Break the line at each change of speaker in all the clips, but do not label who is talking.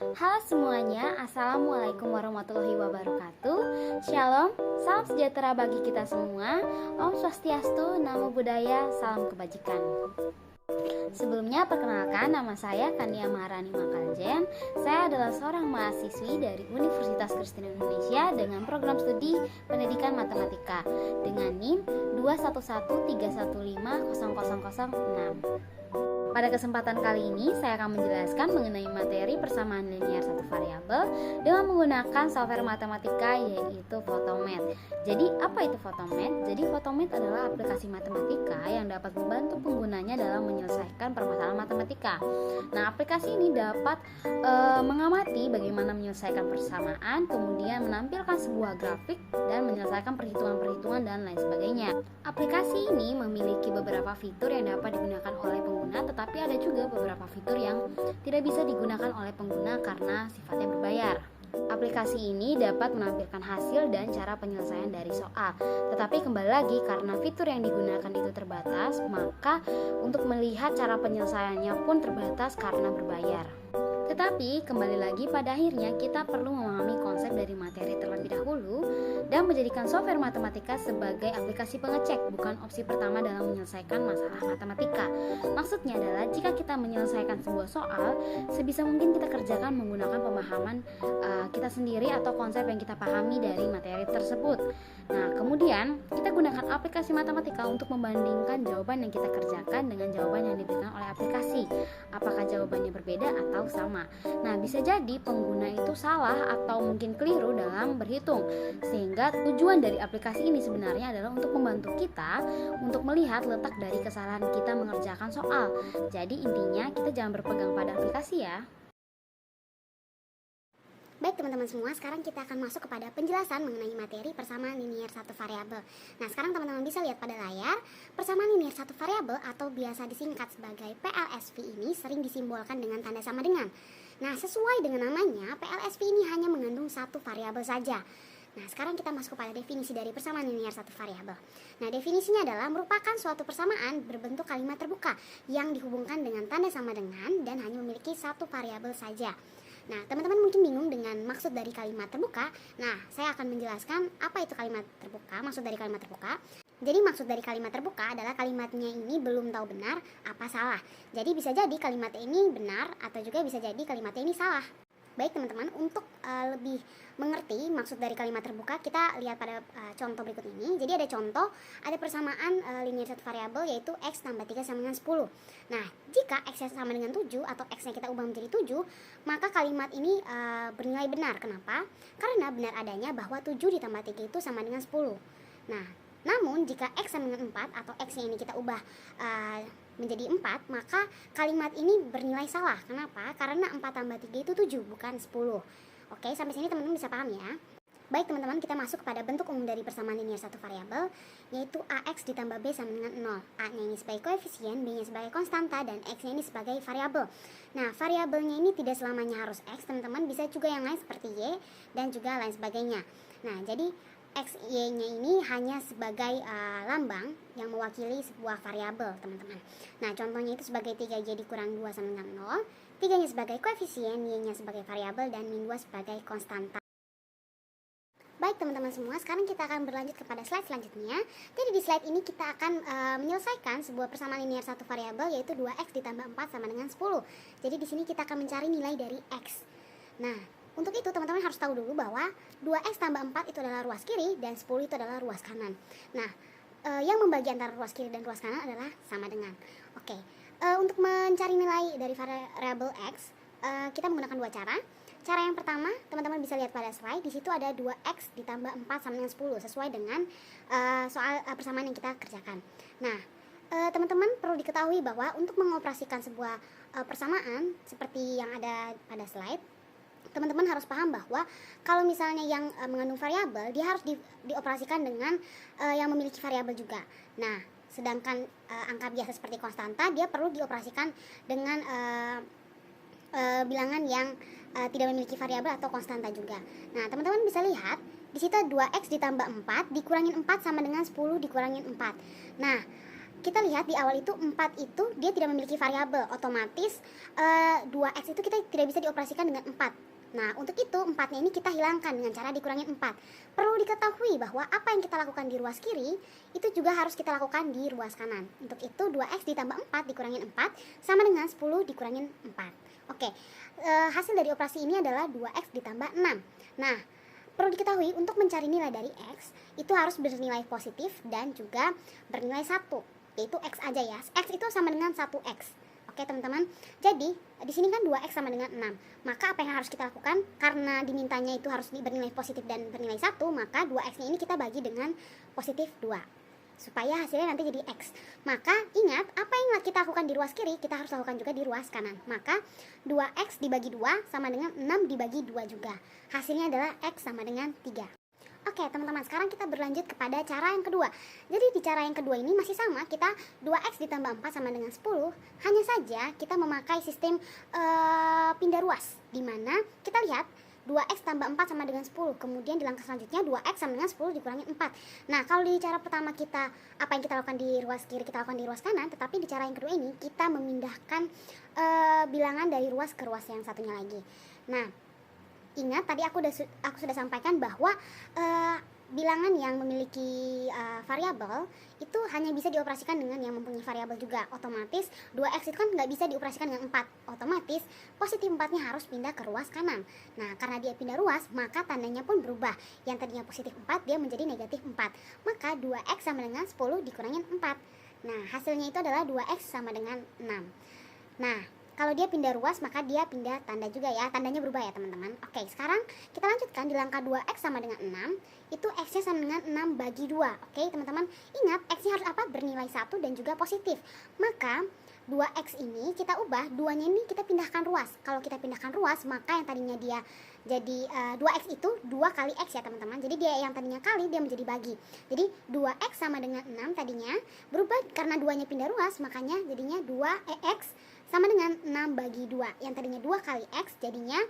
Halo semuanya, Assalamualaikum warahmatullahi wabarakatuh. Shalom, salam sejahtera bagi kita semua. Om Swastiastu, Namo Buddhaya, salam kebajikan. Sebelumnya perkenalkan, nama saya Kania Maharani Makaljen. Saya adalah seorang mahasiswi dari Universitas Kristen Indonesia dengan program studi pendidikan matematika dengan NIM 21131500006. Pada kesempatan kali ini, saya akan menjelaskan mengenai materi persamaan linier satu variabel dengan menggunakan software matematika yaitu Photomath. Jadi, apa itu Photomath? Jadi, Photomath adalah aplikasi matematika yang dapat membantu penggunanya dalam menyelesaikan permasalahan matematika. Nah, aplikasi ini dapat mengamati bagaimana menyelesaikan persamaan, kemudian menampilkan sebuah grafik dan menyelesaikan perhitungan-perhitungan dan lain sebagainya. Aplikasi ini memiliki beberapa fitur yang dapat digunakan oleh pengguna, tapi ada juga beberapa fitur yang tidak bisa digunakan oleh pengguna karena sifatnya berbayar. Aplikasi ini dapat menampilkan hasil dan cara penyelesaian dari soal. Tetapi kembali lagi, karena fitur yang digunakan itu terbatas, maka untuk melihat cara penyelesaiannya pun terbatas karena berbayar. Tetapi kembali lagi, pada akhirnya kita perlu memahami konsep dari materi terlebih dahulu dan menjadikan software matematika sebagai aplikasi pengecek, bukan opsi pertama dalam menyelesaikan masalah matematika. Maksudnya adalah jika kita menyelesaikan sebuah soal, sebisa mungkin kita kerjakan menggunakan pemahaman kita sendiri atau konsep yang kita pahami dari materi tersebut. Nah, kemudian kita gunakan aplikasi matematika untuk membandingkan jawaban yang kita kerjakan dengan jawaban yang diberikan oleh aplikasi. Apakah jawabannya berbeda atau sama? Nah, bisa jadi pengguna itu salah atau mungkin keliru dalam berhitung. Sehingga tujuan dari aplikasi ini sebenarnya adalah untuk membantu kita untuk melihat letak dari kesalahan kita mengerjakan soal. Jadi intinya kita jangan berpegang pada aplikasi ya.
Baik teman-teman semua, sekarang kita akan masuk kepada penjelasan mengenai materi persamaan linier satu variabel. Nah, sekarang teman-teman bisa lihat pada layar, persamaan linier satu variabel atau biasa disingkat sebagai PLSV ini sering disimbolkan dengan tanda sama dengan. Nah, sesuai dengan namanya, PLSV ini hanya mengandung satu variabel saja. Nah, sekarang kita masuk kepada definisi dari persamaan linier satu variabel. Nah, definisinya adalah merupakan suatu persamaan berbentuk kalimat terbuka yang dihubungkan dengan tanda sama dengan dan hanya memiliki satu variabel saja. Nah, teman-teman mungkin bingung dengan maksud dari kalimat terbuka. Nah, saya akan menjelaskan apa itu kalimat terbuka, maksud dari kalimat terbuka. Jadi maksud dari kalimat terbuka adalah kalimatnya ini belum tahu benar apa salah. Jadi bisa jadi kalimatnya ini benar atau juga bisa jadi kalimatnya ini salah. Baik teman-teman, untuk lebih mengerti maksud dari kalimat terbuka, kita lihat pada contoh berikut ini. Jadi ada contoh, ada persamaan linier satu variabel yaitu x tambah 3 sama dengan 10. Nah, jika x sama dengan 7 atau x-nya kita ubah menjadi 7, maka kalimat ini bernilai benar. Kenapa? Karena benar adanya bahwa 7 ditambah 3 itu sama dengan 10. Nah, namun jika x sama dengan 4 atau x-nya ini kita ubah menjadi 4, maka kalimat ini bernilai salah. Kenapa? Karena 4 tambah 3 itu 7, bukan 10. Oke, sampai sini teman-teman bisa paham ya. Baik teman-teman, kita masuk kepada bentuk umum dari persamaan linier satu variabel, yaitu AX ditambah B sama dengan 0. A-nya ini sebagai koefisien, B-nya sebagai konstanta, dan X-nya ini sebagai variabel. Nah, variabelnya ini tidak selamanya harus X, teman-teman, bisa juga yang lain seperti Y dan juga lain sebagainya. Nah, jadi X, Y-nya ini hanya sebagai lambang yang mewakili sebuah variabel, teman-teman. Nah, contohnya itu sebagai 3Y dikurang 2 sama dengan 0, 3-nya sebagai koefisien, Y-nya sebagai variabel, dan min 2 sebagai konstanta. Baik teman-teman semua, sekarang kita akan berlanjut kepada slide selanjutnya. Jadi di slide ini kita akan menyelesaikan sebuah persamaan linier satu variabel yaitu 2x ditambah 4 sama dengan 10. Jadi di sini kita akan mencari nilai dari x. Nah, untuk itu teman-teman harus tahu dulu bahwa 2x tambah 4 itu adalah ruas kiri dan 10 itu adalah ruas kanan. Nah, yang membagi antara ruas kiri dan ruas kanan adalah sama dengan. Oke, untuk mencari nilai dari variabel x, kita menggunakan dua cara. Cara yang pertama, teman-teman bisa lihat pada slide, di situ ada 2x ditambah 4 sama dengan 10 sesuai dengan soal persamaan yang kita kerjakan. Nah, teman-teman perlu diketahui bahwa untuk mengoperasikan sebuah persamaan seperti yang ada pada slide, teman-teman harus paham bahwa kalau misalnya yang mengandung variabel, dia harus dioperasikan dengan yang memiliki variabel juga. Nah, sedangkan angka biasa seperti konstanta, dia perlu dioperasikan dengan bilangan yang tidak memiliki variabel atau konstanta juga. Nah, teman-teman bisa lihat di situ 2x ditambah 4 dikurangin 4 sama dengan 10 dikurangin 4. Nah, kita lihat di awal itu 4 itu dia tidak memiliki variabel, otomatis 2x itu kita tidak bisa dioperasikan dengan 4. Nah, untuk itu 4-nya ini kita hilangkan dengan cara dikurangin 4. Perlu diketahui bahwa apa yang kita lakukan di ruas kiri itu juga harus kita lakukan di ruas kanan. Untuk itu 2x ditambah 4 dikurangin 4 sama dengan 10 dikurangin 4. Oke, hasil dari operasi ini adalah 2x ditambah 6. Nah, perlu diketahui untuk mencari nilai dari x itu harus bernilai positif dan juga bernilai 1, yaitu x aja ya. X itu sama dengan 1x. Oke teman-teman, jadi di sini kan 2x sama dengan 6. Maka apa yang harus kita lakukan? Karena dimintanya itu harus bernilai positif dan bernilai 1, maka 2x-nya ini kita bagi dengan positif 2, supaya hasilnya nanti jadi x. Maka ingat, apa yang kita lakukan di ruas kiri, kita harus lakukan juga di ruas kanan. Maka 2x dibagi 2 sama dengan 6 dibagi 2 juga. Hasilnya adalah x sama dengan 3. Oke teman-teman, sekarang kita berlanjut kepada cara yang kedua. Jadi di cara yang kedua ini masih sama, kita 2x ditambah 4 sama dengan 10. Hanya saja kita memakai sistem pindah ruas, dimana kita lihat 2x tambah 4 sama dengan 10. Kemudian di langkah selanjutnya 2x sama dengan 10 dikurangi 4. Nah, kalau di cara pertama kita, apa yang kita lakukan di ruas kiri kita lakukan di ruas kanan. Tetapi di cara yang kedua ini kita memindahkan bilangan dari ruas ke ruas yang satunya lagi. Nah, ingat tadi aku sudah sampaikan bahwa bilangan yang memiliki variabel itu hanya bisa dioperasikan dengan yang mempunyai variabel juga. Otomatis 2x itu kan nggak bisa dioperasikan dengan 4. Otomatis positif 4-nya harus pindah ke ruas kanan. Nah, karena dia pindah ruas, maka tandanya pun berubah. Yang tadinya positif 4, dia menjadi negatif 4. Maka 2x sama dengan 10 dikurangin 4. Nah, hasilnya itu adalah 2x sama dengan 6. Nah, kalau dia pindah ruas, maka dia pindah tanda juga ya. Tandanya berubah ya teman-teman. Oke, sekarang kita lanjutkan di langkah 2x sama dengan 6. Itu x-nya sama dengan 6 bagi 2. Oke teman-teman, ingat x-nya harus apa? Bernilai 1 dan juga positif. Maka 2x ini kita ubah, 2-nya ini kita pindahkan ruas. Kalau kita pindahkan ruas, maka yang tadinya dia jadi 2x itu 2 kali x ya teman-teman. Jadi dia yang tadinya kali, dia menjadi bagi. Jadi 2x sama dengan 6 tadinya berubah karena 2-nya pindah ruas, makanya jadinya 2x sama dengan 6 bagi 2. Yang tadinya 2 kali x jadinya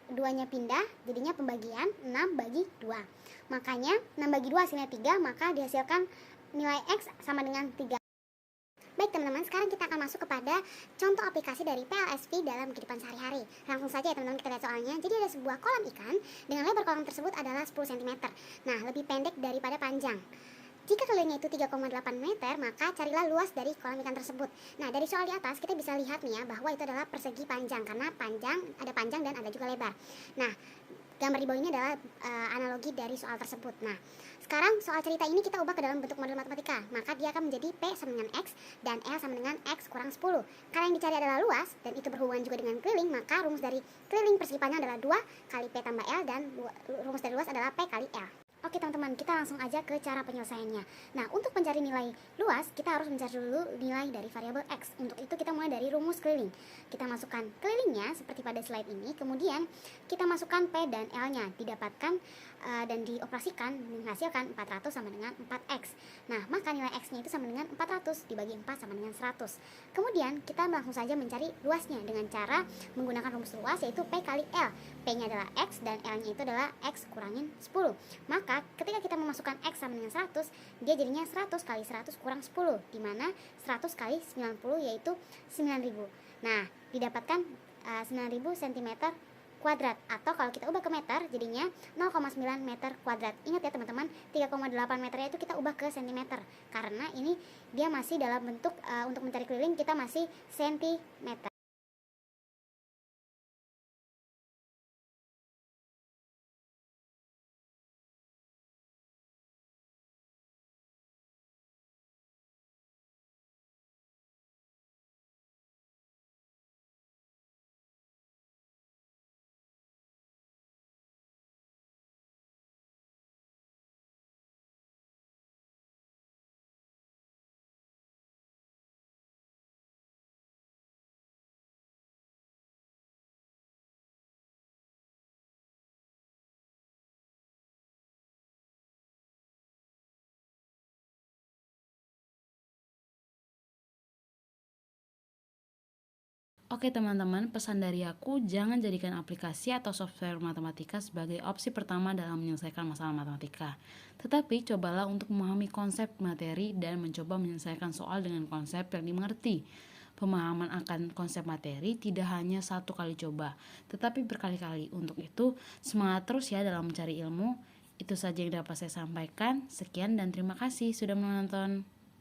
2-nya pindah, jadinya pembagian 6 bagi 2. Makanya 6 bagi 2 hasilnya 3, maka dihasilkan nilai x sama dengan 3. Baik teman-teman, sekarang kita akan masuk kepada contoh aplikasi dari PLSV dalam kehidupan sehari-hari. Langsung saja ya teman-teman, kita lihat soalnya. Jadi ada sebuah kolam ikan dengan lebar kolam tersebut adalah 10 cm. Nah, lebih pendek daripada panjang. Jika kelilingnya itu 3,8 meter, maka carilah luas dari kolam ikan tersebut. Nah, dari soal di atas kita bisa lihat nih ya, bahwa itu adalah persegi panjang, karena ada panjang dan ada juga lebar. Nah, gambar di bawah ini adalah analogi dari soal tersebut. Nah, sekarang soal cerita ini kita ubah ke dalam bentuk model matematika. Maka dia akan menjadi P sama dengan X dan L sama dengan X kurang 10. Karena yang dicari adalah luas dan itu berhubungan juga dengan keliling, maka rumus dari keliling persegi panjang adalah 2 kali P tambah L dan rumus dari luas adalah P kali L. Oke teman-teman, kita langsung aja ke cara penyelesaiannya. Nah, untuk mencari nilai luas, kita harus mencari dulu nilai dari variabel X. Untuk itu kita mulai dari rumus keliling. Kita masukkan kelilingnya seperti pada slide ini, kemudian kita masukkan P dan L-nya, didapatkan dan dioperasikan menghasilkan 400 sama dengan 4X. Nah, maka nilai X-nya itu sama dengan 400 dibagi 4 sama dengan 100. Kemudian kita langsung saja mencari luasnya dengan cara menggunakan rumus luas, yaitu P kali L. P-nya adalah X dan L-nya itu adalah X kurangin 10. Maka ketika kita memasukkan X sama dengan 100, dia jadinya 100 kali 100 kurang 10, di mana 100 kali 90 yaitu 9.000. Nah, didapatkan 9.000 cm kuadrat, atau kalau kita ubah ke meter jadinya 0,9 meter kuadrat. Ingat ya teman-teman, 3,8 meternya itu kita ubah ke cm, karena ini dia masih dalam bentuk untuk mencari keliling kita masih cm.
Oke teman-teman, pesan dari aku, jangan jadikan aplikasi atau software matematika sebagai opsi pertama dalam menyelesaikan masalah matematika. Tetapi cobalah untuk memahami konsep materi dan mencoba menyelesaikan soal dengan konsep yang dimengerti. Pemahaman akan konsep materi tidak hanya satu kali coba, tetapi berkali-kali. Untuk itu, semangat terus ya dalam mencari ilmu. Itu saja yang dapat saya sampaikan. Sekian dan terima kasih sudah menonton.